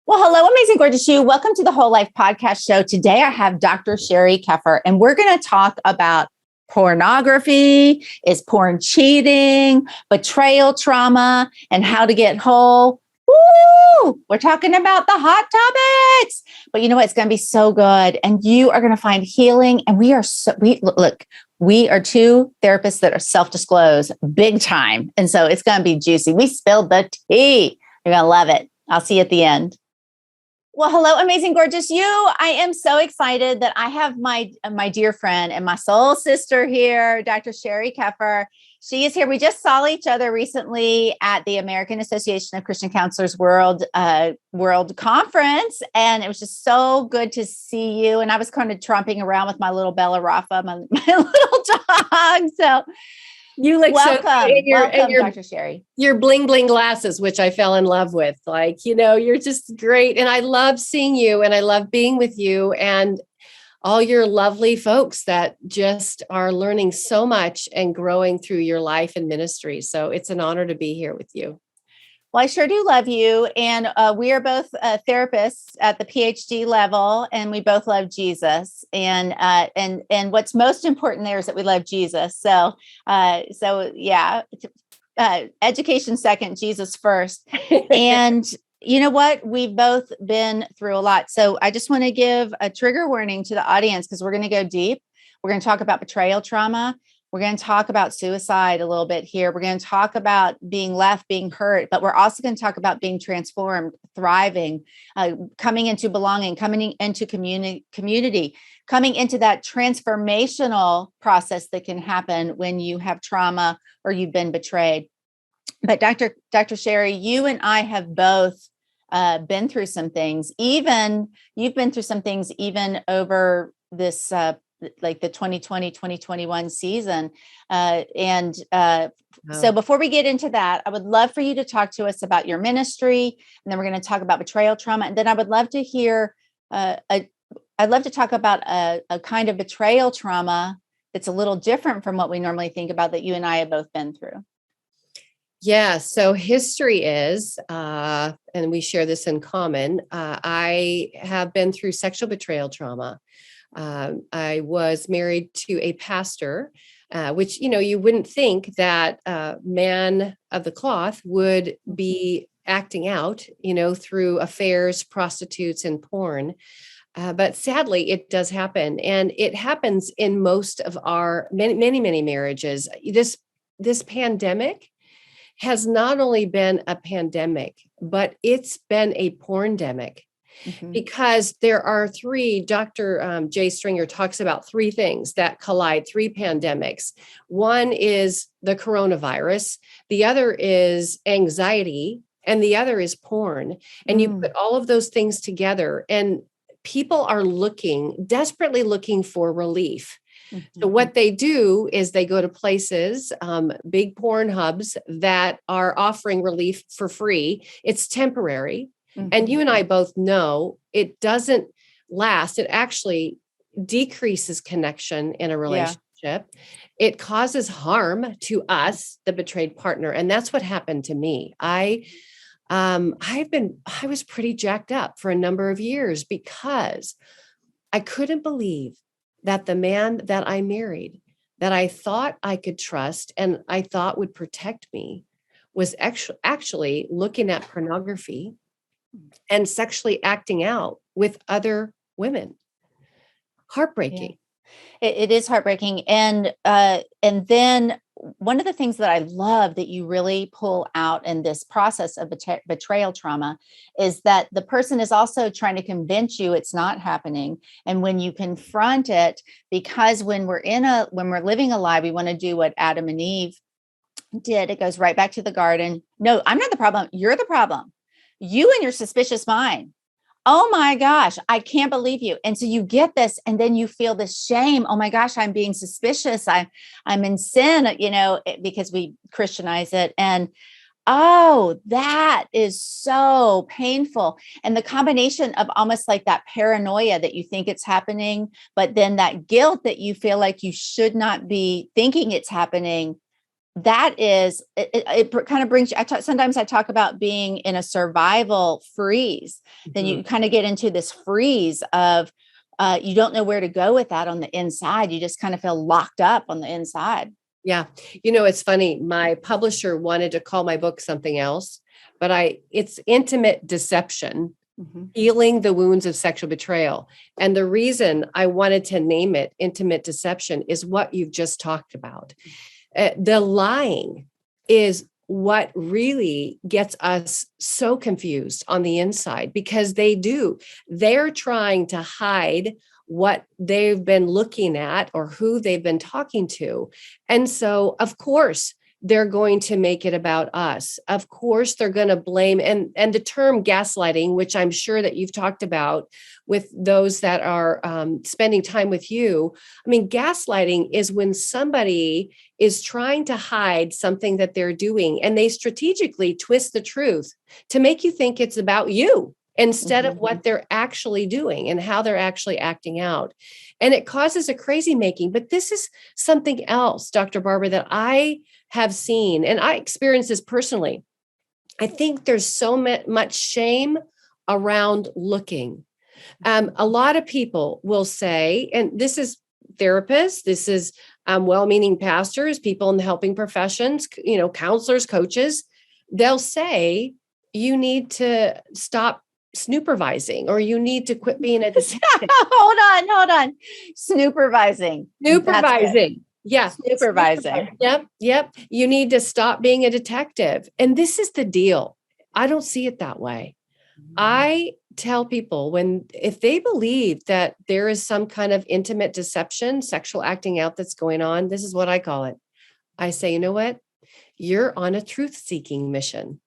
Well, hello, amazing, gorgeous you. Welcome to the Whole Life Podcast Show. Today I have Dr. Sheri Keffer, and we're going to talk about pornography, is porn cheating, betrayal trauma, and how to get whole. Woo! We're talking about the hot topics, but you know what? It's going to be so good, and you are going to find healing. And we look. We are two therapists that are self-disclosed big time, and so it's going to be juicy. We spilled the tea. You're going to love it. I'll see you at the end. Well, hello, amazing, gorgeous you. I am so excited that I have my dear friend and my soul sister here, Dr. Sheri Keffer. She is here. We just saw each other recently at the American Association of Christian Counselors World Conference, and it was just so good to see you. And I was kind of tromping around with my little Bella Rafa, my little dog. So you look welcome, so good. welcome, Dr. Sheri. Your bling bling glasses, which I fell in love with. You're just great. And I love seeing you and I love being with you and all your lovely folks that just are learning so much and growing through your life and ministry. So it's an honor to be here with you. Well, I sure do love you. And we are both therapists at the PhD level, and we both love Jesus. And what's most important there is that we love Jesus. So yeah, education second, Jesus first. And you know what? We've both been through a lot. So I just want to give a trigger warning to the audience because we're going to go deep. We're going to talk about betrayal trauma. We're going to talk about suicide a little bit here. We're going to talk about being left, being hurt, but we're also going to talk about being transformed, thriving, coming into belonging, coming into community, coming into that transformational process that can happen when you have trauma or you've been betrayed. But Dr. Sheri, you and I have both been through some things. Even you've been through some things even over this like the 2020, 2021 season. So before we get into that, I would love for you to talk to us about your ministry. And then we're going to talk about betrayal trauma. And then I would love to hear, I'd love to talk about a kind of betrayal trauma that's a little different from what we normally think about that you and I have both been through. Yeah. So history is, and we share this in common. I have been through sexual betrayal trauma. I was married to a pastor, which, you wouldn't think that man of the cloth would be acting out, through affairs, prostitutes, and porn. But sadly, it does happen. And it happens in most of our many marriages. This pandemic has not only been a pandemic, but it's been a porndemic. Mm-hmm. Because there are Dr. Jay Stringer talks about three things that collide, three pandemics. One is the coronavirus, the other is anxiety, and the other is porn. And you put all of those things together, and people are desperately looking for relief. Mm-hmm. So what they do is they go to places, big porn hubs that are offering relief for free. It's temporary. Mm-hmm. And you and I both know it doesn't last. It actually decreases connection in a relationship. Yeah. It causes harm to us, the betrayed partner. And that's what happened to me. I was pretty jacked up for a number of years because I couldn't believe that the man that I married, that I thought I could trust and I thought would protect me, was actually looking at pornography and sexually acting out with other women. Heartbreaking. Yeah. It is heartbreaking. And then one of the things that I love that you really pull out in this process of betrayal trauma is that the person is also trying to convince you it's not happening. And when you confront it, because when we're living a lie, we want to do what Adam and Eve did. It goes right back to the garden. No, I'm not the problem. You're the problem. You and your suspicious mind. Oh my gosh, I can't believe you. And so you get this, and then you feel this shame. Oh my gosh, I'm being suspicious. I'm in sin, because we Christianize it. And oh, that is so painful. And the combination of almost like that paranoia that you think it's happening, but then that guilt that you feel like you should not be thinking it's happening. that is, it kind of brings you, sometimes I talk about being in a survival freeze. Then you kind of get into this freeze of, you don't know where to go with that on the inside. You just kind of feel locked up on the inside. Yeah. It's funny. My publisher wanted to call my book something else, but it's Intimate Deception, Healing the Wounds of Sexual Betrayal. And the reason I wanted to name it Intimate Deception is what you've just talked about. The lying is what really gets us so confused on the inside, because they're trying to hide what they've been looking at or who they've been talking to. And so, of course, they're going to make it about us. Of course, they're going to blame, and the term gaslighting, which I'm sure that you've talked about with those that are spending time with you. I mean, gaslighting is when somebody is trying to hide something that they're doing, and they strategically twist the truth to make you think it's about you instead of what they're actually doing and how they're actually acting out. And it causes a crazy making. But this is something else, Dr. Barbara, that I have seen, and I experienced this personally. I think there's so much shame around looking. A lot of people will say, and this is therapists, this is well-meaning pastors, people in the helping professions, counselors, coaches, they'll say, you need to stop snoopervising, or you need to quit being a detective. Hold on. Snoopervising. Yeah. Supervising. Yep. You need to stop being a detective. And this is the deal. I don't see it that way. I tell people, if they believe that there is some kind of intimate deception, sexual acting out that's going on, this is what I call it. I say, you know what? You're on a truth-seeking mission.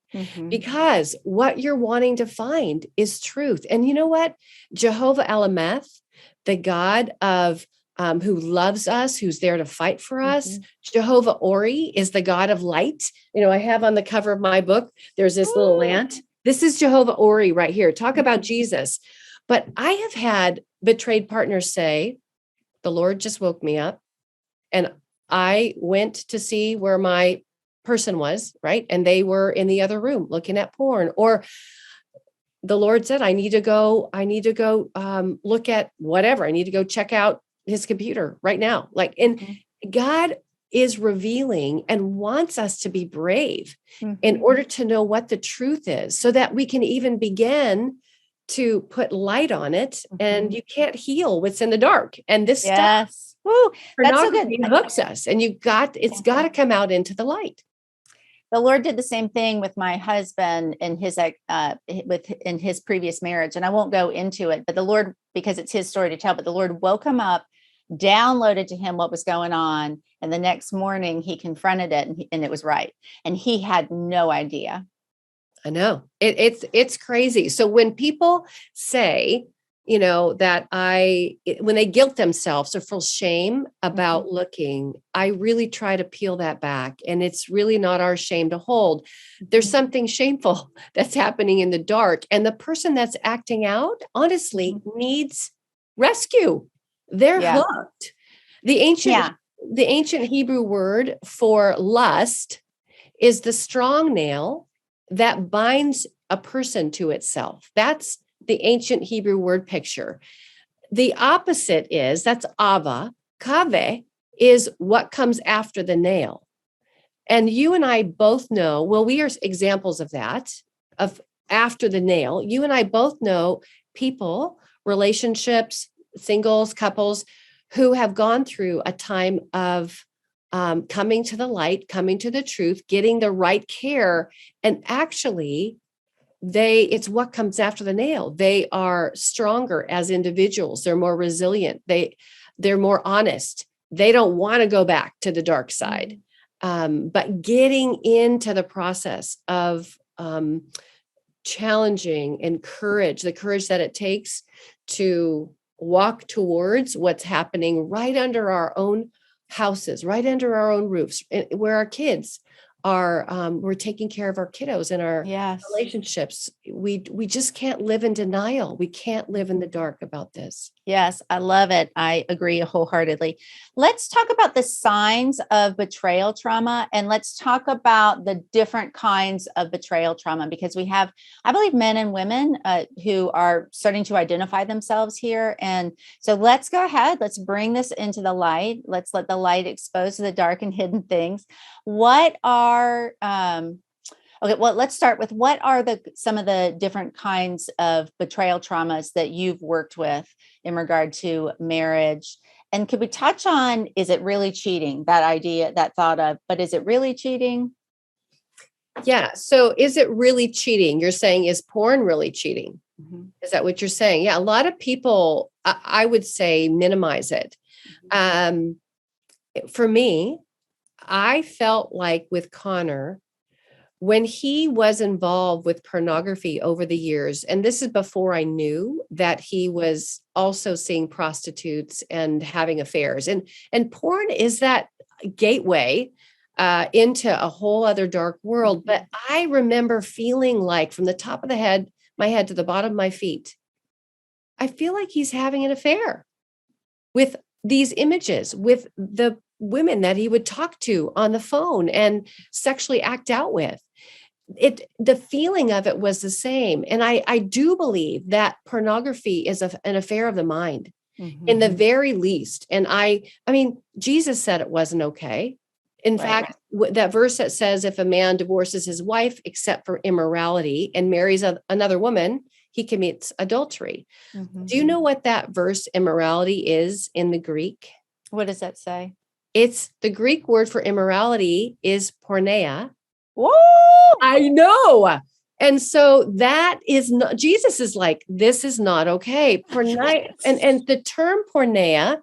Because what you're wanting to find is truth. And you know what? Jehovah Elameth, the God of who loves us, who's there to fight for us. Jehovah Ori is the God of light. I have on the cover of my book, there's this little ant. This is Jehovah Ori right here. Talk about Jesus. But I have had betrayed partners say, the Lord just woke me up, and I went to see where my person was, right? And they were in the other room looking at porn. Or the Lord said, I need to go look at whatever. I need to go check out his computer right now. And God is revealing and wants us to be brave in order to know what the truth is, so that we can even begin to put light on it. And you can't heal what's in the dark. And this stuff, that's so good. Hooks us, and it's got to come out into the light. The Lord did the same thing with my husband in his previous marriage. And I won't go into it, but the Lord, because it's his story to tell, but the Lord woke him up, downloaded to him what was going on. And the next morning he confronted it, and it was right. And he had no idea. I know it's crazy. So when people say, that when they guilt themselves or feel shame about looking, I really try to peel that back. And it's really not our shame to hold. There's something shameful that's happening in the dark. And the person that's acting out, honestly, needs rescue. They're hooked. The ancient Hebrew word for lust is the strong nail that binds a person to itself. That's the ancient Hebrew word picture. The opposite that's ava. Kave is what comes after the nail. And you and I both know, we are examples of that, of after the nail. You and I both know people, relationships, singles, couples who have gone through a time of coming to the light, coming to the truth, getting the right care. And actually, it's what comes after the nail. They are stronger as individuals. They're more resilient. They're more honest. They don't want to go back to the dark side. But getting into the process of challenging and the courage that it takes to walk towards what's happening right under our own houses, right under our own roofs, where our kids we're taking care of our kiddos and our Yes. relationships. We just can't live in denial. We can't live in the dark about this. Yes, I love it. I agree wholeheartedly. Let's talk about the signs of betrayal trauma, and let's talk about the different kinds of betrayal trauma, because we have, I believe, men and women who are starting to identify themselves here. And so let's go ahead. Let's bring this into the light. Let's let the light expose the dark and hidden things. What are Okay, well, let's start with what are some of the different kinds of betrayal traumas that you've worked with in regard to marriage? And could we touch on, is it really cheating? That idea, that thought of, but is it really cheating? Yeah. So is it really cheating? You're saying, is porn really cheating? Mhm. Is that what you're saying? Yeah. A lot of people, I would say, minimize it. For me, I felt like with Connor, when he was involved with pornography over the years, and this is before I knew that he was also seeing prostitutes and having affairs, and porn is that gateway into a whole other dark world. But I remember feeling like, from the top of my head to the bottom of my feet, I feel like he's having an affair with these images, with the women that he would talk to on the phone and sexually act out with. The feeling of it was the same. And I do believe that pornography is an affair of the mind, in the very least. And I mean, Jesus said it wasn't okay. In fact, that verse that says, if a man divorces his wife except for immorality and marries another woman, he commits adultery. Do you know what that verse immorality is in the Greek? What does that say? It's the Greek word for immorality is porneia. Whoa! I know. And so that is not, Jesus is like, this is not okay. Porneia, and the term porneia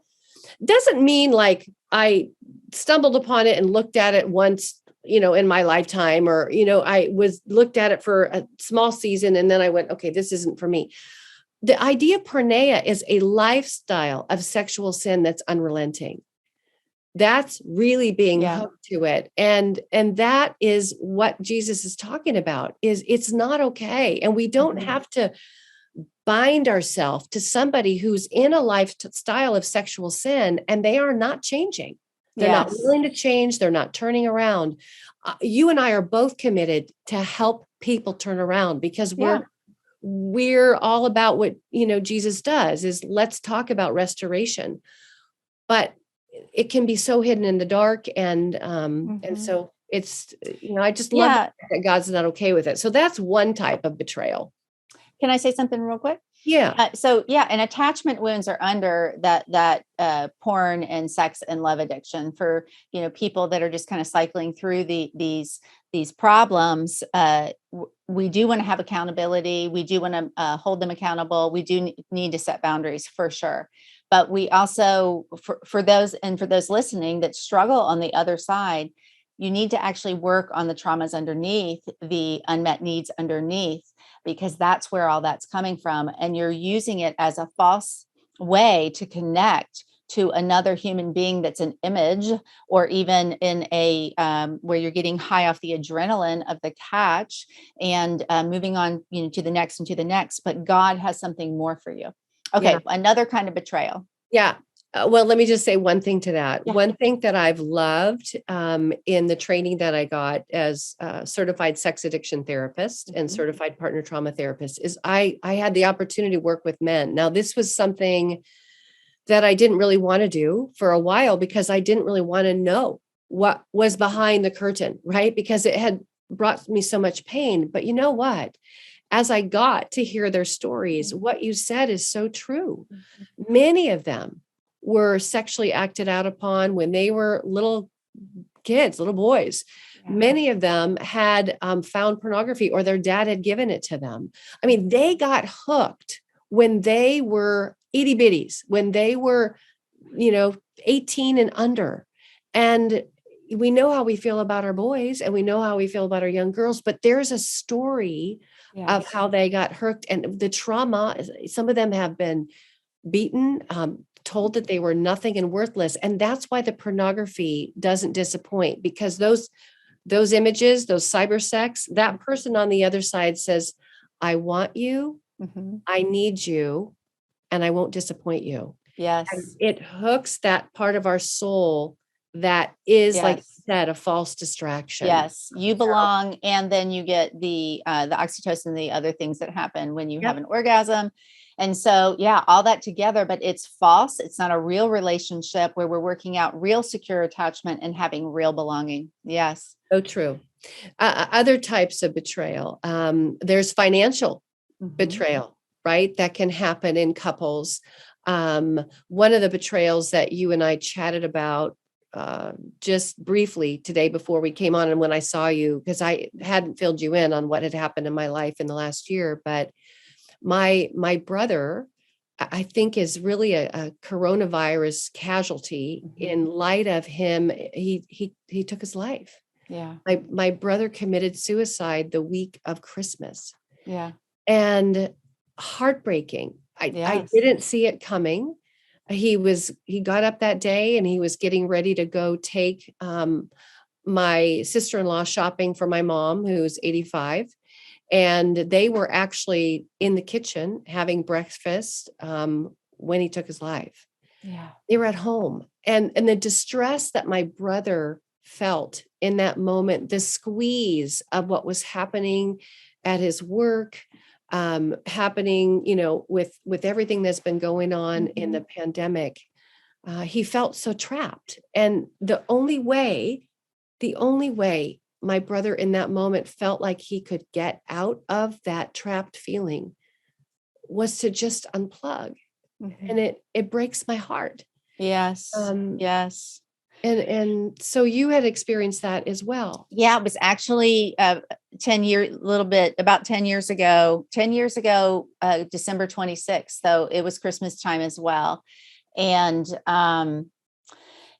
doesn't mean like I stumbled upon it and looked at it once, in my lifetime, or, I looked at it for a small season and then I went, okay, this isn't for me. The idea of porneia is a lifestyle of sexual sin that's unrelenting. That's really being hooked to it. And that is what Jesus is talking about, is it's not okay. And we don't have to bind ourselves to somebody who's in a lifestyle of sexual sin and they are not changing. They're not willing to change. They're not turning around. You and I are both committed to help people turn around, because we're all about what, Jesus does, is let's talk about restoration. But it can be so hidden in the dark. And so it's, I just love that God's not okay with it. So that's one type of betrayal. Can I say something real quick? Yeah. And attachment wounds are under that porn and sex and love addiction for, people that are just kind of cycling through these problems. We do want to have accountability. We do want to hold them accountable. We do need to set boundaries for sure. But we also, for those listening that struggle on the other side, you need to actually work on the traumas underneath, the unmet needs underneath, because that's where all that's coming from. And you're using it as a false way to connect to another human being that's an image, or even in a where you're getting high off the adrenaline of the catch and moving on, to the next and to the next. But God has something more for you. Okay, another kind of betrayal. Yeah. Well, let me just say one thing to that. Yeah. One thing that I've loved in the training that I got as a certified sex addiction therapist and certified partner trauma therapist is I had the opportunity to work with men. Now, this was something that I didn't really want to do for a while, because I didn't really want to know what was behind the curtain, right? Because it had brought me so much pain. But you know what? As I got to hear their stories, what you said is so true. Many of them were sexually acted out upon when they were little kids, little boys. Yeah. Many of them had found pornography, or their dad had given it to them. I mean, they got hooked when they were itty bitties, when they were, 18 and under. And we know how we feel about our boys and we know how we feel about our young girls, but there's a story of how they got hooked and the trauma. Some of them have been beaten, told that they were nothing and worthless. And that's why the pornography doesn't disappoint, because those those images, those cyber sex, that person on the other side says, I want you, I need you, and I won't disappoint you. And Yes. it hooks that part of our soul that is, like you Yes. said, a false distraction. Yes. You So, belong. And then you get the oxytocin, the other things that happen when you have yep. an orgasm. And so, yeah, all that together, but it's false. It's not a real relationship where we're working out real secure attachment and having real belonging. Yes. So true. Other types of betrayal. There's financial betrayal, right? That can happen in couples. One of the betrayals that you and I chatted about just briefly today before we came on, and when I saw you, because I hadn't filled you in on what had happened in my life in the last year, but my brother, I think, is really a coronavirus casualty in light of him. He took his life. Yeah. My brother committed suicide the week of Christmas. Yeah. And heartbreaking. I Yes. didn't see it coming. He got up that day and he was getting ready to go take my sister-in-law shopping for my mom, who's 85. And they were actually in the kitchen having breakfast when he took his life. Yeah. They were at home. And the distress that my brother felt in that moment, the squeeze of what was happening at his work, happening, with everything that's been going on in the pandemic, he felt so trapped. And the only way my brother in that moment felt like he could get out of that trapped feeling was to just unplug. And it breaks my heart. Yes. Yes. And so you had experienced that as well. Yeah, it was actually about 10 years ago, December 26th. So it was Christmas time as well. And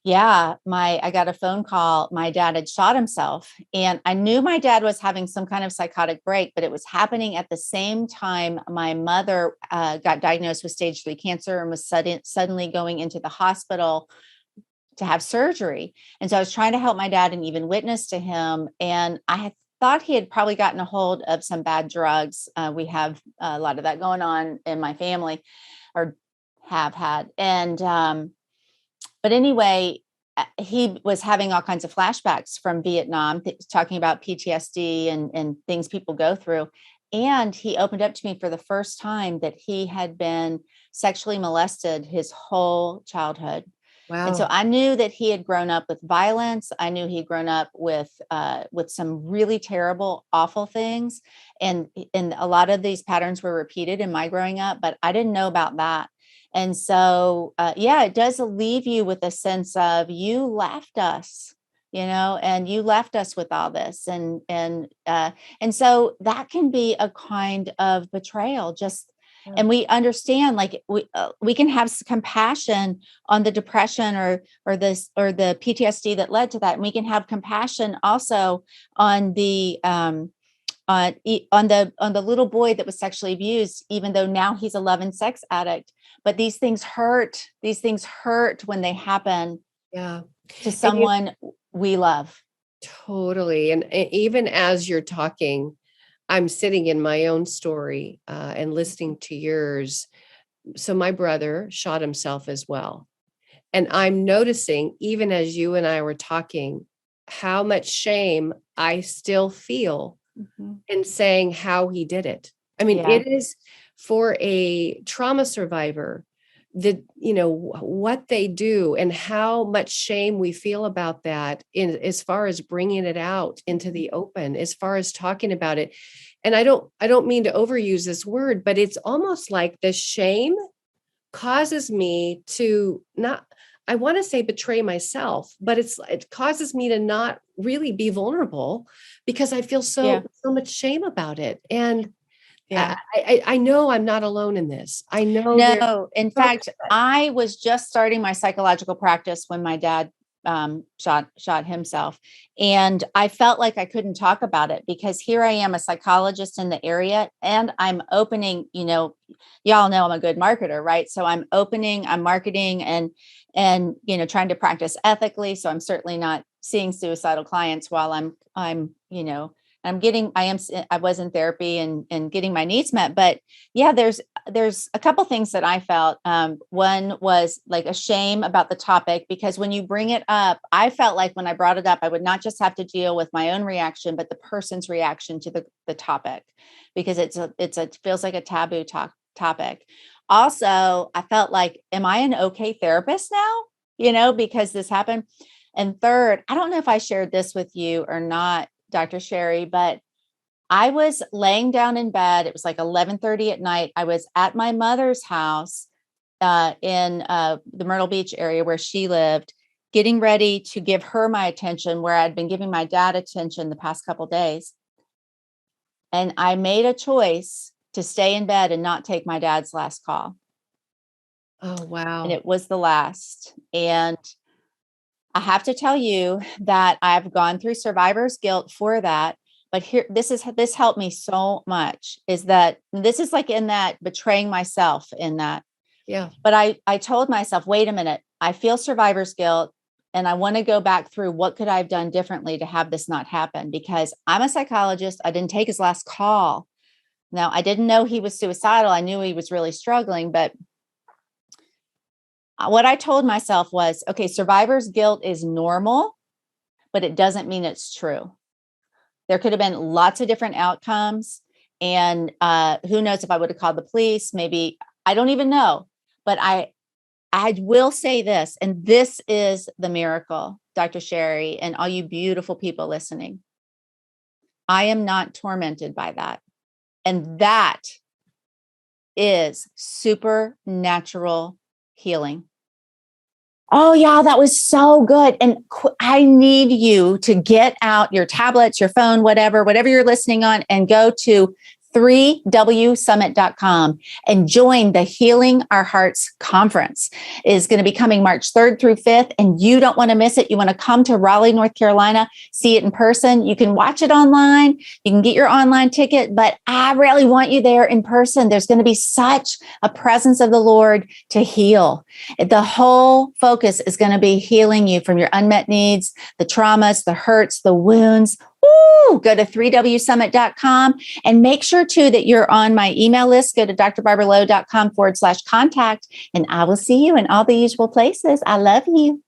yeah, I got a phone call. My dad had shot himself, and I knew my dad was having some kind of psychotic break, but it was happening at the same time my mother got diagnosed with stage 3 cancer and was suddenly going into the hospital to have surgery. And so I was trying to help my dad and even witness to him. And I had thought he had probably gotten a hold of some bad drugs. We have a lot of that going on in my family, or have had. And, but anyway, he was having all kinds of flashbacks from Vietnam, talking about PTSD and things people go through. And he opened up to me for the first time that he had been sexually molested his whole childhood. Wow. And so I knew that he had grown up with violence. I knew he'd grown up with some really terrible, awful things. And a lot of these patterns were repeated in my growing up, but I didn't know about that. And so, yeah, it does leave you with a sense of, you left us, and you left us with all this. And so that can be a kind of betrayal, and we understand, like, we can have compassion on the depression or the PTSD that led to that. And we can have compassion also on the little boy that was sexually abused, even though now he's a love and sex addict. But these things hurt. These things hurt when they happen to someone we love. Totally. And even as you're talking, I'm sitting in my own story and listening to yours. So my brother shot himself as well. And I'm noticing, even as you and I were talking, how much shame I still feel in saying how he did it. I mean, it is, for a trauma survivor, what they do and how much shame we feel about that, as far as bringing it out into the open, as far as talking about it. And I don't mean to overuse this word, but it's almost like the shame causes me to not, I want to say betray myself, but it causes me to not really be vulnerable because I feel so much shame about it. And I know I'm not alone in this. I know. No, in fact, I was just starting my psychological practice when my dad shot himself. And I felt like I couldn't talk about it because here I am, a psychologist in the area, and I'm opening, y'all know I'm a good marketer, right? So I'm marketing and trying to practice ethically. So I'm certainly not seeing suicidal clients while I'm, I was in therapy and getting my needs met. But yeah, there's a couple things that I felt. One was like a shame about the topic, because when you bring it up, I felt like when I brought it up, I would not just have to deal with my own reaction, but the person's reaction to the topic, because it feels like a taboo topic. Also, I felt like, am I an okay therapist now? Because this happened. And third, I don't know if I shared this with you or not, Dr. Sheri, but I was laying down in bed. It was like 11:30 at night. I was at my mother's house in the Myrtle Beach area where she lived, getting ready to give her my attention, where I'd been giving my dad attention the past couple of days. And I made a choice to stay in bed and not take my dad's last call. Oh, wow. And it was the last. And I have to tell you that I've gone through survivor's guilt for that. But this helped me so much, is that this is like in that betraying myself in that. Yeah. But I told myself, wait a minute, I feel survivor's guilt, and I want to go back through what could I have done differently to have this not happen, because I'm a psychologist. I didn't take his last call. Now, I didn't know he was suicidal. I knew he was really struggling, but what I told myself was, okay, survivor's guilt is normal, but it doesn't mean it's true. There could have been lots of different outcomes. And who knows if I would have called the police, maybe, I don't even know. But I will say this, and this is the miracle, Dr. Sheri, and all you beautiful people listening. I am not tormented by that. And that is supernatural healing. Oh, yeah, that was so good. And I need you to get out your tablets, your phone, whatever you're listening on, and go to 3wsummit.com and join the Healing Our Hearts Conference. It is going to be coming March 3rd through 5th, and you don't want to miss it. You want to come to Raleigh, North Carolina, see it in person. You can watch it online. You can get your online ticket, but I really want you there in person. There's going to be such a presence of the Lord to heal. The whole focus is going to be healing you from your unmet needs, the traumas, the hurts, the wounds. Woo! Go to 3wsummit.com and make sure too that you're on my email list. Go to drbarbaralow.com/contact, and I will see you in all the usual places. I love you.